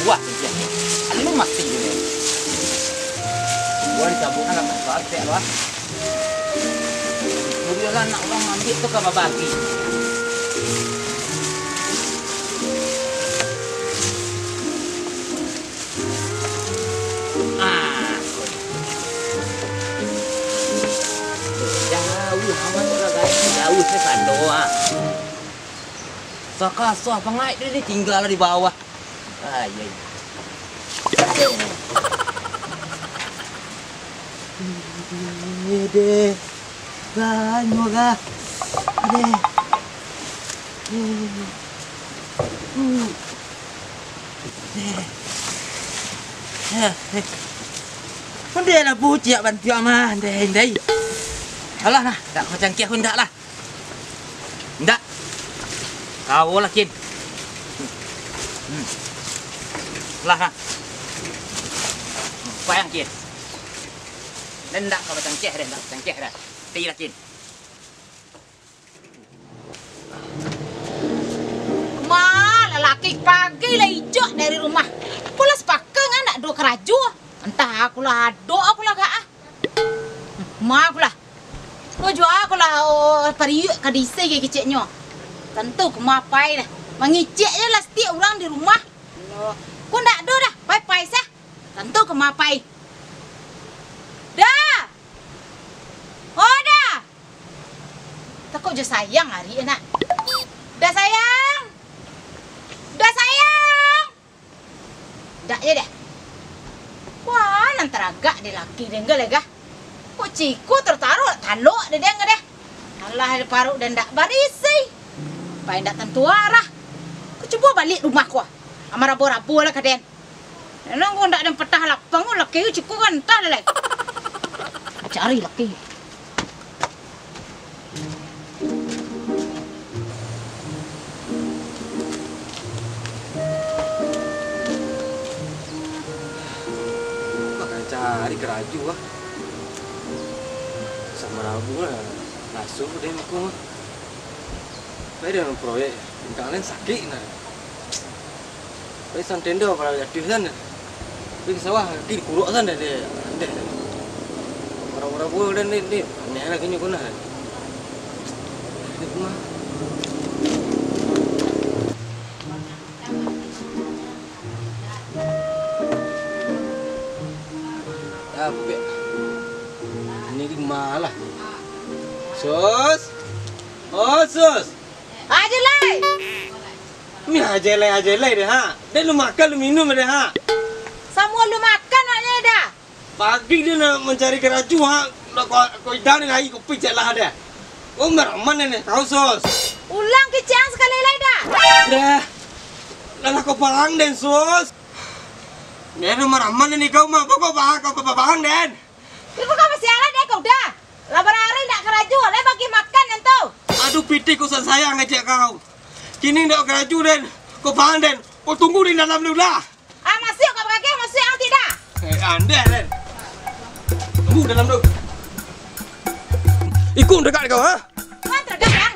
buat dia. Anu mati ni. Gua dicabutkan lah pasal tak lah. Kemudian nak orang ambil tu ke bagi. Jauh saya kando ah. Saka pengai dia tinggal di bawah. Ay. Deh. Banyo ga. Deh. Dia lah buciak bantu mah deh. Alah nah, tak kau cangkih pun tak lah. Tak. Kau lah kin. Lah nah. Payang kin. Dan tak kau cangkih dah, tak cangkih dah. Ti lah kin. Lelaki pagi lah hijau dari rumah. Pula sepakat kan nak dua keraju. Entah aku lah dua aku lah kak. Ma aku lah. Kau jual aku lah periuk kadisai ke keciknya. Tentu aku mapai dah. Mengicik je lah setiap orang di rumah. Kau tak ada dah. Pai-pai sah. Tentu aku mapai. Dah. Oh dah. Takut je sayang hari nak. Dah sayang. Dah sayang. Dah je dah. Wah, nanti agak dia laki dengar lega. Kok ciku tertaruh taluk dia dengar deh. Alah paruk dan dak barisi. Pai dak tentu arah. Ku cuba balik rumah ku. Amar rabu-rabu lah kaden. Nang ku ndak ada petah lapang laki ciku kan entah dah. Cari laki. Cari keraju lah. Sama Rabu lah. Langsung deh aku. Saya dalam proyek. Kalian sakit nah. Saya santai dah pada jatuh sana. Pergi sawah di kuruk sana deh. Deh. Rabu dan ni. Aneh lah kini kau nak. Ini rumah. Apa? Ini malah. Sus. Oh, sus. Ajelai. Mi ajelai deh ha. Dia lu makan lu minum deh ha. Semua lu makan maknya dah. Pagi dia nak mencari keraju ha. Kau dah ni lagi kau pijak lah deh. Oh, mana ni? Kau sus. Ulang kecang sekali lagi dah. Dah. Lalah kau pahang den sus. Ni nomor aman ni kau mah. Kau pahang den. Ibu kau masih ala deh kau dah. Labar hari nak keraju, le bagi makan nanti. Aduh pitik kau sayang ngajak kau. Kini nak keraju den. Kau pahang den. Kau tunggu di dalam dulu lah. Ah masih kau pakai masih yang tidak. Anda den. Tunggu dalam dulu. Ikut dekat kau ha. Kan tergadang.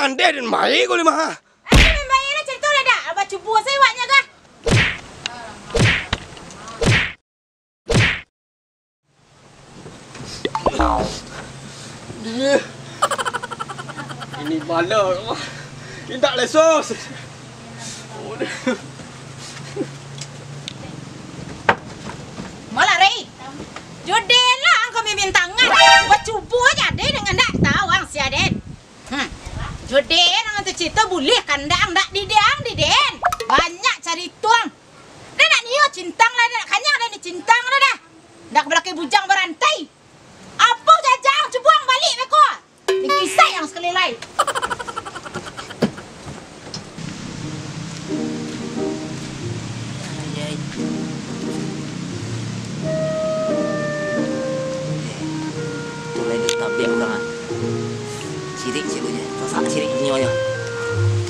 Anda den mai kau lima ha. Memang ini cerita dah dah. Abah cuba saya waknya kah? Ini bala. Ini tak lesos. Malah Ray. Jodoh lah engkau mimin tangan. Buat cuba aja deh dengan tak tahu ang si Aden. Jodoh dengan tu cerita boleh kandang tak di den. Banyak cari tuang. Dah nak niyo cintang lah dah. Kanyang dah ni cintang lah dah. Dah belakang bujang berantai. Apa jajang cubuang balik beko. Ni kisah yang sekali lain. Tu lagi tak biar orang ah. Cirik-ciriknya. Masak cirik nyonya.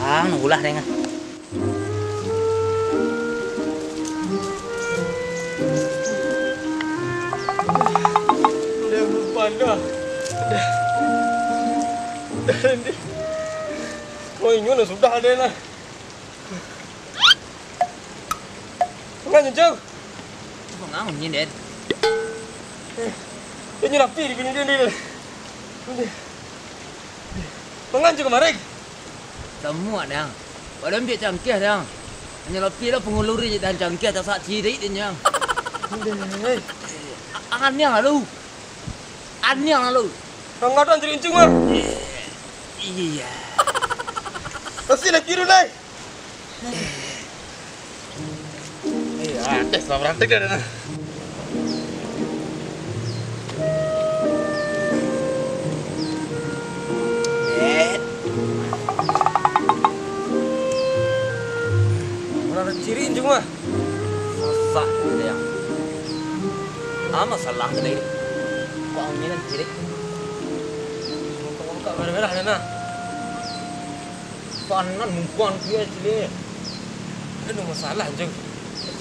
Ah, nulah dengan. Dah berpanda. Dah ni. Oh, ini sudah ada lah. Pengen jauh. Pengang nhìn đến. Dia nyerapi di gini dia. Pengen juga kemarin. Semua dah. Badan dia cangkih dah. Hanya lebih dah penguluri dan cangkih tak sak ciri dia. Aneh lalu. Aneh lalu. Rangatan cerincung mah. Iya. Pasti nak kira lai. Tes lah berantek dah. Orang cirincung mah. Masak dia. Masalah ke ni. Kau ni nak ciri. Muka merah-merah dah nah. Panan mumpuan dia cili. Ada masalah jeng.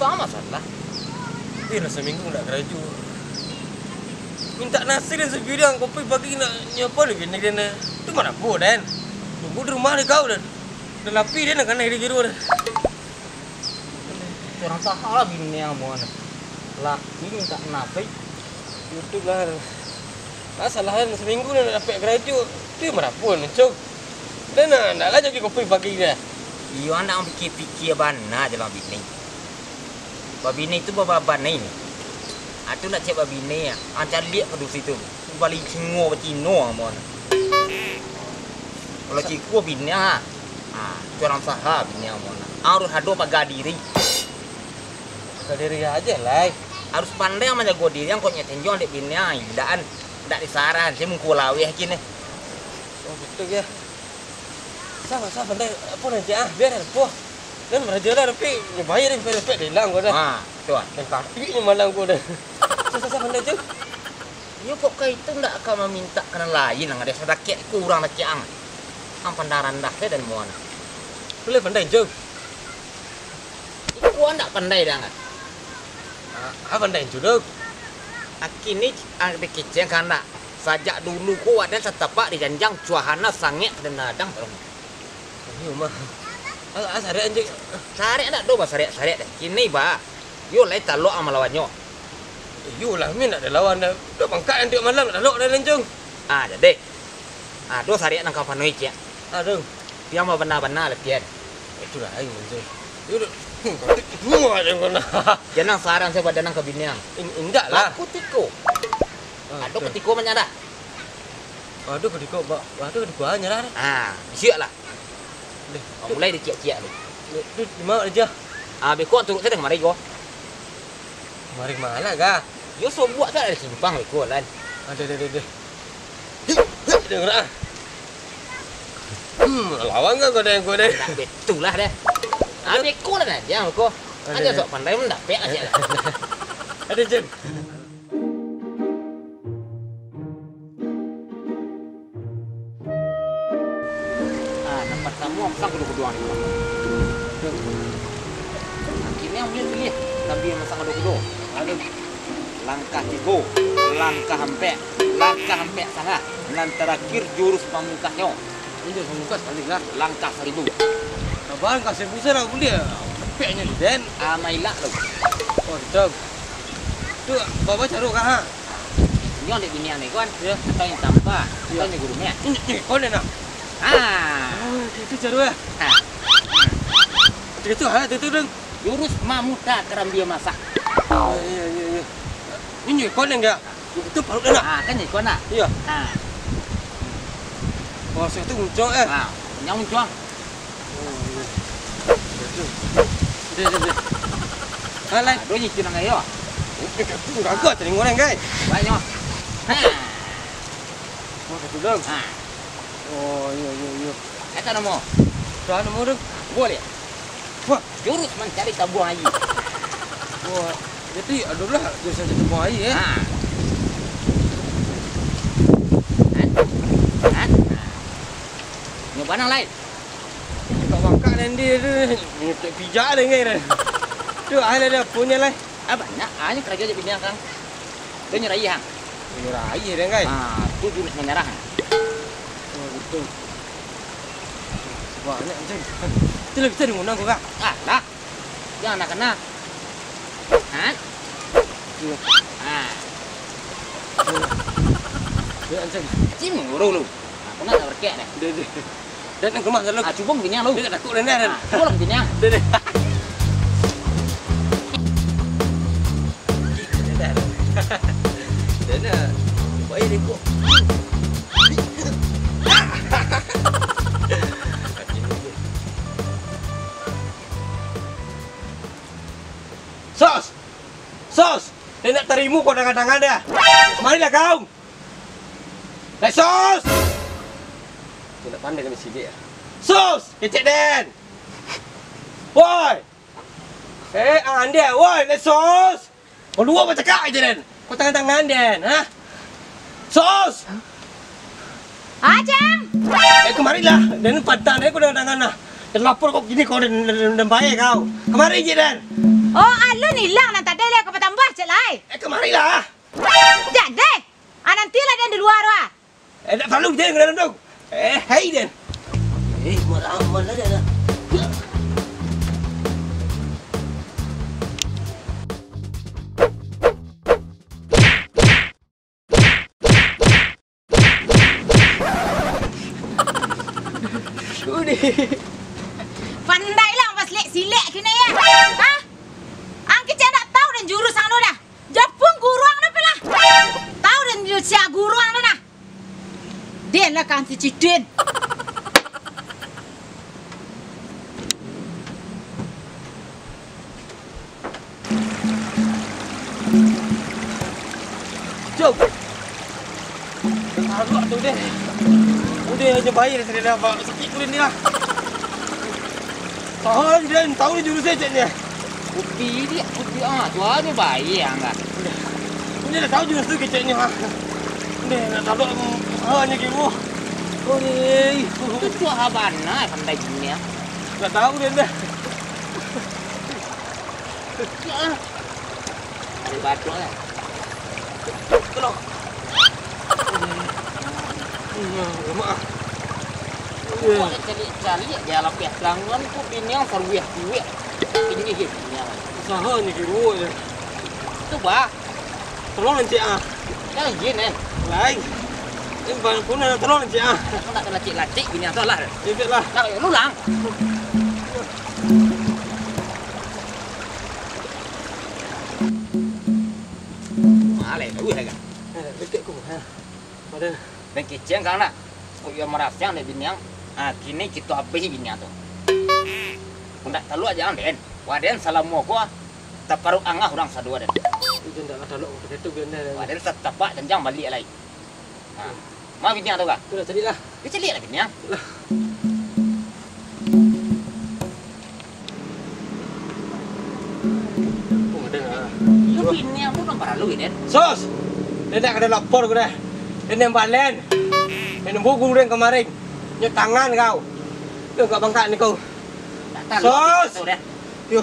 Sama masalah. Dia dah seminggu nak kerja. Minta nasi dan sebidang kopi pagi nak nyapa lagi ni dia nak. Tu mana boleh dan. Tunggu di rumah ni kau dan. Dah lapi dia nak kena di jeru dah. Orang sahalah bini yang mana. Laki minta nasi. YouTube lah. Masalah seminggu ni nak dapat kerja. Dia mana pun cok. Dan nak lah jadi kopi pagi dia. Iyo anak fikir-fikir bana je lah bini. Babine itu baban ni. Atu nak cek babine ya. Ancar lihat ke situ. Balik cingo bacino amon. Kalau ciku bini ah. Orang sahab bini amon. Harus hado paga diri. Paga diri aja lah. Harus pandai yang menjaga diri yang kau nyetenjol dek bini ah. Daan dak disaran saya mengkulawi kini. Oh betul ya. Sama pandai apa nanti biar apa. Dan meraja lah tapi bayar yang dapat hilang kau dah. Tu ah. Dan kaki ni malang kau dah. Susah pandai je. Yo kok kau itu ndak akan meminta kena lain ang ada sedikit kurang lagi ang. Ang pandaran dah dan muan. Boleh pandai je. Iku ndak pandai dah ngat. Pandai juga. Akini ang bekiceng kana. Sajak dulu ku ada setapak di janjang cuahana sangek dan nadang terus. Yo mah. Sare anjing. Sare nak do ba sare deh. Kini ba. Yo lai talok amal lawannya. Yo lah min nak ada lawan dah. Dah bangkat nanti malam nak talok dah lencung. Jadi. Do sare nang kapan noi cia. Aduh. Yang mau benar-benar lepian. Itu lah aing lencung. Yo dua je kau nak. Jangan saran saya pada nang kabiniang. Indak lah. Aku tiko. Aduh ketiko menyada. Aduh ketiko ba. Aduh ketiko nyerah. Siap lah. Mulai dicek-cek ni. Tu di mana aja? Beko turut saya dengan mari go. Mari mana ga? Yo so buat tak ada simpang beko lan. Ada. Dengar ah. Lawan kan kau yang kau dah. Betul lah dah. Beko lah jangan beko. Aja sok pandai mendapat aja lah. Ada je. Nampak kamu apa kedua-kedua ni. Akhirnya boleh pilih tapi masak kedua-kedua. Ada langkah tiga, langkah hampir sangat. Dan terakhir jurus pamungkasnya. Ini pamungkas kali lah. Langkah 1000. Abang kasih busa lah boleh. Peknya ni dan. Mailak tu. Oh betul. Tu bawa caruk kah ha? Ini ada bini ni kan. Ya. Atau yang tanpa. Atau yang gurunya. Ini kau nak? Itu caruk ya. Itu hal itu deng. Jurus mamuta kerambia masak. Iya. Ini kau enggak? Itu parut dah. Kan ni kau nak. Iya. Oh, saya tu muncul Yang muncul. Deh. Halai. Dua ni cina ngayo. Agak tadi ngoreng guys. Banyak. Oh, betul dong. Oh, iya. Eta nama. Dah nombor dong. Boleh. Wah, Jurus mencari tabung air. wah. Jadi adalah jurus saja tabung air Nyoba nang lain. Tak bangkak dan dia tu. Ni tak pijak dah ngai. Tu air dah punya lah. Banyak. Hanya kerja je bini kang. Dia nyerai hang. Murah air dah ngai. Tu jurus menyerah. Oh, betul. Banyak macam. Tu lebih kita ngundang kau kak. Lah. Jangan nak kena. Hah? Ah. Ya anjing. Cim nguru lu. Aku nak berkek nih. Deh. Dan yang rumah lu. Ah, coba begini lu. Dia takut dan dan. Pulang begini. Deh. Dan baik deh kok. Sos! Sos! Dia nak terimu kau dengan tangan dia. Marilah kau! Hai Sos! Dia nak pandai dengan sini ya. Sos! Kecik Den! Woi! Dia! Woi! Hai Sos! Kau dua apa cakap aja Den? Kau tangan-tangan Den, ha? Sos! Ajang. Kemarilah. Dan patah kau dengan tangan lah. Dan lapor kau gini kau dan baik kau. Kemari je Den. Oh, alun hilang nak tak ada lihat kau tambah cek lai. Kemarilah. Jak deh. Nantilah dia di luar wah. Tak selalu je dengan dalam tu. Hai Den. Mana dia nak? Pandailah pas lek silek kini ya. Hah? Angki cak nak tahu dan jurus anu dah. Japung guruang dah pelah. Tahu dan jurus guruang dah. Dia lah kan si Cidin. Jom. Tahu tu deh. Udah hanya bayar saya dah bawa sikit kulit ni lah. Tahu dia tahu dia jurus saya ni. Kopi dia, kopi tua tu baik enggak. Dia dah tahu jurus tu kecik ni ha. Dia nak tahu hanya kira. Oh ni. Itu tua habana pandai gini ya. Tak tahu dia dah. Ya. Ada batu lah. Tolong. Maaf. Kau cari dia lapis langgan tu bini yang serwih kuih. Ini hidupnya. Usaha ni kira je. Tu bah. Tolong nanti ah. Jangan gini. Lain. Ini banyak pun nak tolong nanti ah. Kau nak lacik-lacik bini yang salah. Ikutlah. Nak lu lang. Malay tu kan. Dekat aku ha. Pada Dan kecil kan nak. Kau yang merasa ni bini yang kini kita habis bini tu. Kau tak tahu aja Den. Waden salam mo ko. Taparu angah orang sadua Den. itu tak ada lok dekat tu benar. Waden tapak dan jang balik lagi. Ma bini tu kan? Sudah carilah. Dia celik lah bini yang. Oh ada. Lu bini yang pun parah lu Den. Sos. Dia nak ada lapor aku dah. Dia nampak len. Dia nampak guru yang kemarin. Nyok tangan kau. Dia enggak bangkat ni kau. Sos. Yo.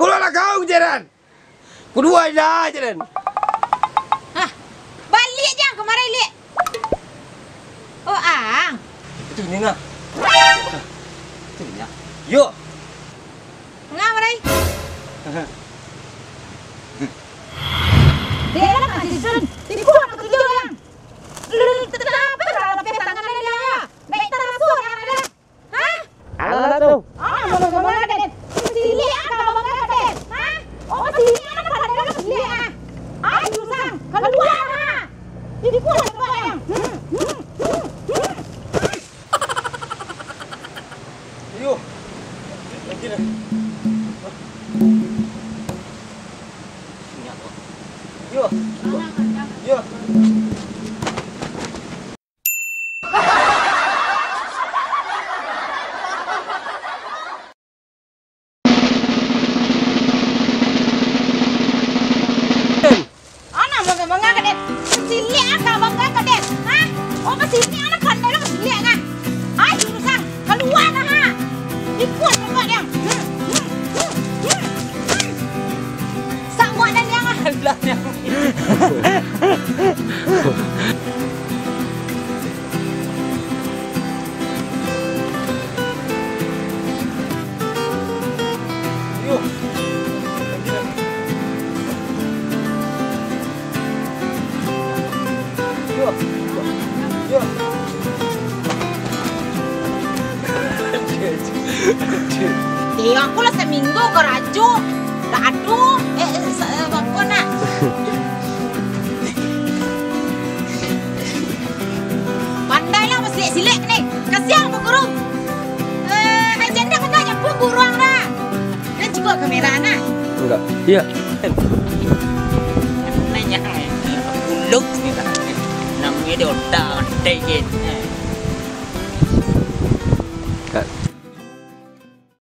Keluarlah kau Jeran. Kedua dah Jeran. Hah? Balik jang kemarin lek. Oh ang. Itu ni nah. Itu bini yang. Yo. Ngam rai. Dia lah kasih sun. Tidak kuat nak kerja yang. Lu kenapa kalau pe tangan dia? Baik terasur yang ada. Hah? Alah tu. Mana ada? Sili apa bangga ada? Hah? Oh sili apa ada sili ah. Ai susang. Keluar ah. Tidak kuat nak yang. Yo. Lagi dah. Yo. Yo. Anak bangga kadet. Sili apa bangga kadet? Hah? Oh sili anak kan ada sili ah. Ai susang. Keluar ah. Ikut juga yang. Aku lah seminggu ke raju. Dah aduh. Bangko nak. Pandailah masih silek nih. Kasihan bu guru. Janda kena nyapu guruang dah. Dan juga kamera nak. Enggak. Iya. Nanya buluk nih tak. Namanya dia otak, degin. Kak,